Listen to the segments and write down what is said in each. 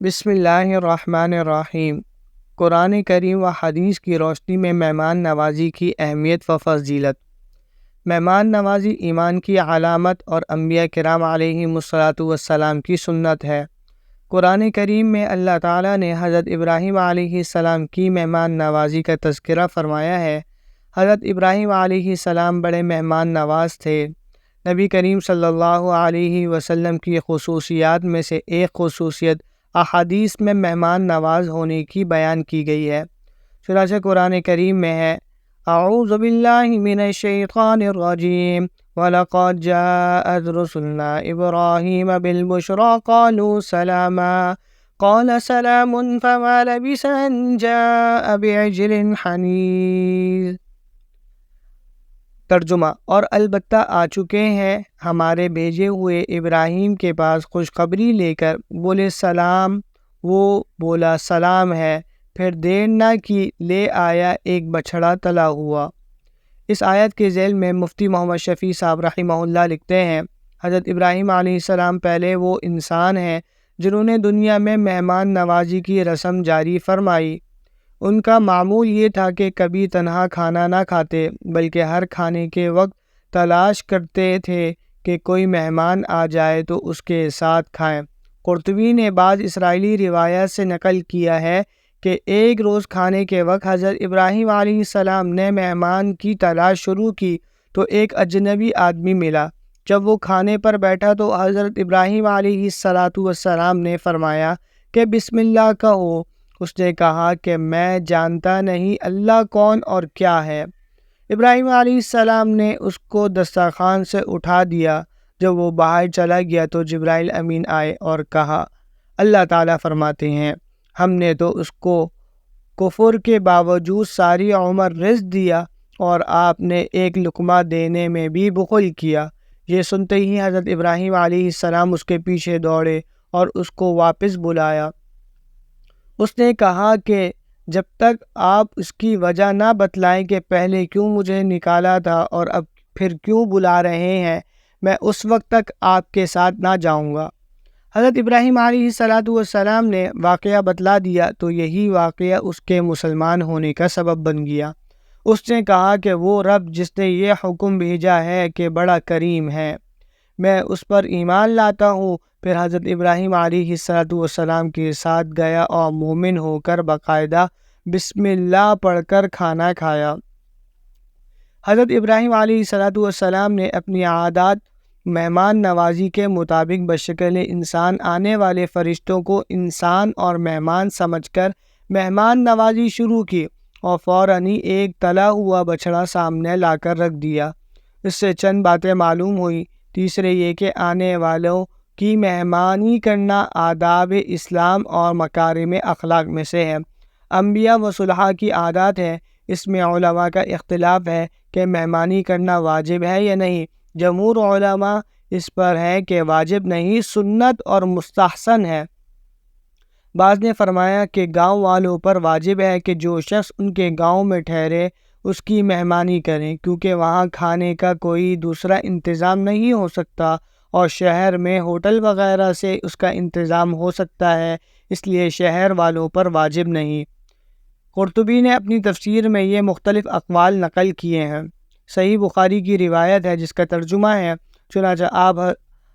بسم اللہ الرحمن الرحیم۔ قرآن کریم و حدیث کی روشنی میں مہمان نوازی کی اہمیت و فضیلت۔ مہمان نوازی ایمان کی علامت اور انبیاء کرام علیہم الصلاۃ والسلام کی سنت ہے۔ قرآن کریم میں اللہ تعالیٰ نے حضرت ابراہیم علیہ السلام کی مہمان نوازی کا تذکرہ فرمایا ہے۔ حضرت ابراہیم علیہ السلام بڑے مہمان نواز تھے۔ نبی کریم صلی اللہ علیہ وسلم کی خصوصیات میں سے ایک خصوصیت احادیث میں مہمان نواز ہونے کی بیان کی گئی ہے۔ چنانچہ قرآن کریم میں ہے اعوذ باللہ من الشیطان الرجیم وَلَقَدْ جَاءَتْ رُسُلُنَا إِبْرَاهِيمَ بِالْبُشْرَىٰ قَالُوا سَلَامًا قَالَ سَلَامٌ فَمَا لَبِثَ أَن جَاءَ بِعِجْلٍ حَنِيذٍ۔ ترجمہ: اور البتہ آ چکے ہیں ہمارے بھیجے ہوئے ابراہیم کے پاس خوشخبری لے کر، بولے سلام، وہ بولا سلام ہے، پھر دیر نہ کی لے آیا ایک بچھڑا تلا ہوا۔ اس آیت کے ذیل میں مفتی محمد شفیع صاحب رحمہ اللہ لکھتے ہیں، حضرت ابراہیم علیہ السلام پہلے وہ انسان ہیں جنہوں نے دنیا میں مہمان نوازی کی رسم جاری فرمائی۔ ان کا معمول یہ تھا کہ کبھی تنہا کھانا نہ کھاتے، بلکہ ہر کھانے کے وقت تلاش کرتے تھے کہ کوئی مہمان آ جائے تو اس کے ساتھ کھائیں۔ قرطبی نے بعض اسرائیلی روایات سے نقل کیا ہے کہ ایک روز کھانے کے وقت حضرت ابراہیم علیہ السلام نے مہمان کی تلاش شروع کی تو ایک اجنبی آدمی ملا۔ جب وہ کھانے پر بیٹھا تو حضرت ابراہیم علیہ السلام نے فرمایا کہ بسم اللہ کہو۔ اس نے کہا کہ میں جانتا نہیں اللہ کون اور کیا ہے۔ ابراہیم علیہ السلام نے اس کو دسترخوان سے اٹھا دیا۔ جب وہ باہر چلا گیا تو جبرائیل امین آئے اور کہا، اللہ تعالیٰ فرماتے ہیں، ہم نے تو اس کو کفر کے باوجود ساری عمر رزق دیا اور آپ نے ایک لقمہ دینے میں بھی بخل کیا۔ یہ سنتے ہی حضرت ابراہیم علیہ السلام اس کے پیچھے دوڑے اور اس کو واپس بلایا۔ اس نے کہا کہ جب تک آپ اس کی وجہ نہ بتلائیں کہ پہلے کیوں مجھے نکالا تھا اور اب پھر کیوں بلا رہے ہیں، میں اس وقت تک آپ کے ساتھ نہ جاؤں گا۔ حضرت ابراہیم علیہ السلام نے واقعہ بتلا دیا تو یہی واقعہ اس کے مسلمان ہونے کا سبب بن گیا۔ اس نے کہا کہ وہ رب جس نے یہ حکم بھیجا ہے کہ بڑا کریم ہے، میں اس پر ایمان لاتا ہوں۔ پھر حضرت ابراہیم علیہ السلام کے ساتھ گیا اور مومن ہو کر باقاعدہ بسم اللہ پڑھ کر کھانا کھایا۔ حضرت ابراہیم علیہ السلام نے اپنی عادات مہمان نوازی کے مطابق بشکل انسان آنے والے فرشتوں کو انسان اور مہمان سمجھ کر مہمان نوازی شروع کی اور فوراً ہی ایک تلا ہوا بچھڑا سامنے لا کر رکھ دیا۔ اس سے چند باتیں معلوم ہوئی۔ تیسرے یہ کہ آنے والوں کی مہمانی کرنا آداب اسلام اور مکارم اخلاق میں سے ہے، انبیاء و صلحاء کی عادات ہے۔ اس میں علماء کا اختلاف ہے کہ مہمانی کرنا واجب ہے یا نہیں۔ جمہور علماء اس پر ہے کہ واجب نہیں، سنت اور مستحسن ہے۔ بعض نے فرمایا کہ گاؤں والوں پر واجب ہے کہ جو شخص ان کے گاؤں میں ٹھہرے اس کی مہمانی کریں، کیونکہ وہاں کھانے کا کوئی دوسرا انتظام نہیں ہو سکتا اور شہر میں ہوٹل وغیرہ سے اس کا انتظام ہو سکتا ہے، اس لیے شہر والوں پر واجب نہیں۔ قرطبی نے اپنی تفسیر میں یہ مختلف اقوال نقل کیے ہیں۔ صحیح بخاری کی روایت ہے جس کا ترجمہ ہے، چنانچہ آپ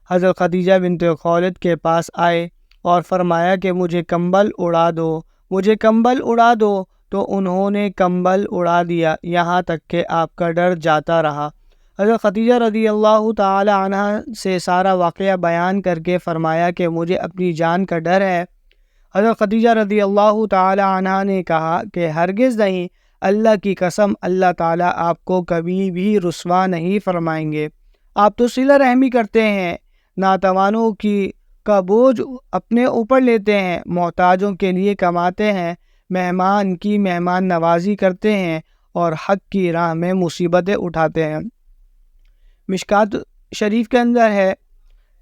حضرت خدیجہ بنت خولد کے پاس آئے اور فرمایا کہ مجھے کمبل اڑا دو، مجھے کمبل اڑا دو، تو انہوں نے کمبل اڑا دیا یہاں تک کہ آپ کا ڈر جاتا رہا۔ حضرت خدیجہ رضی اللہ تعالی عنہ سے سارا واقعہ بیان کر کے فرمایا کہ مجھے اپنی جان کا ڈر ہے۔ حضرت خدیجہ رضی اللہ تعالی عنہ نے کہا کہ ہرگز نہیں، اللہ کی قسم، اللہ تعالیٰ آپ کو کبھی بھی رسوا نہیں فرمائیں گے۔ آپ تو صلہ رحمی کرتے ہیں، ناتوانوں کا بوجھ اپنے اوپر لیتے ہیں، محتاجوں کے لیے کماتے ہیں، مہمان کی مہمان نوازی کرتے ہیں اور حق کی راہ میں مصیبتیں اٹھاتے ہیں۔ مشکات شریف کے اندر ہے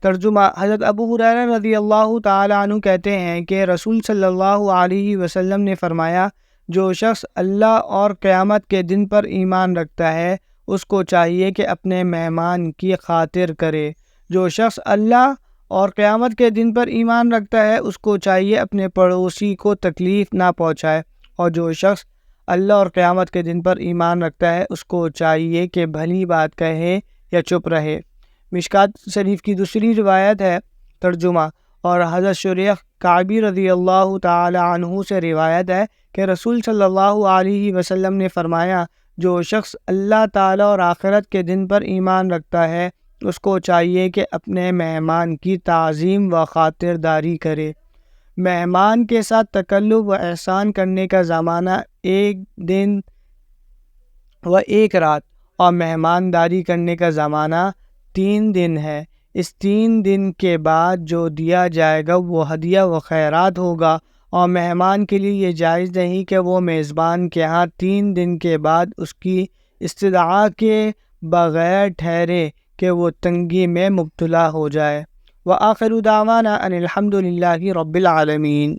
ترجمہ، حضرت ابو ہریرہ رضی اللہ تعالیٰ عنہ کہتے ہیں کہ رسول صلی اللہ علیہ وسلم نے فرمایا، جو شخص اللہ اور قیامت کے دن پر ایمان رکھتا ہے اس کو چاہیے کہ اپنے مہمان کی خاطر کرے۔ جو شخص اللہ اور قیامت کے دن پر ایمان رکھتا ہے اس کو چاہیے اپنے پڑوسی کو تکلیف نہ پہنچائے، اور جو شخص اللہ اور قیامت کے دن پر ایمان رکھتا ہے اس کو چاہیے کہ بھلی بات کہے یا چپ رہے۔ مشکوٰۃ شریف کی دوسری روایت ہے ترجمہ، اور حضرت شریح کعبی رضی اللہ تعالی عنہ سے روایت ہے کہ رسول صلی اللہ علیہ وسلم نے فرمایا، جو شخص اللہ تعالیٰ اور آخرت کے دن پر ایمان رکھتا ہے اس کو چاہیے کہ اپنے مہمان کی تعظیم و خاطرداری کرے۔ مہمان کے ساتھ تکلف و احسان کرنے کا زمانہ 1 دن و 1 رات، اور مہمانداری کرنے کا زمانہ 3 دن ہے۔ اس 3 دن کے بعد جو دیا جائے گا وہ ہدیہ و خیرات ہوگا، اور مہمان کے لیے یہ جائز نہیں کہ وہ میزبان کے ہاں 3 دن کے بعد اس کی استدعا کے بغیر ٹھہرے کہ وہ تنگی میں مبتلا ہو جائے۔ وآخر دعوانا ان الحمد للہ رب العالمین۔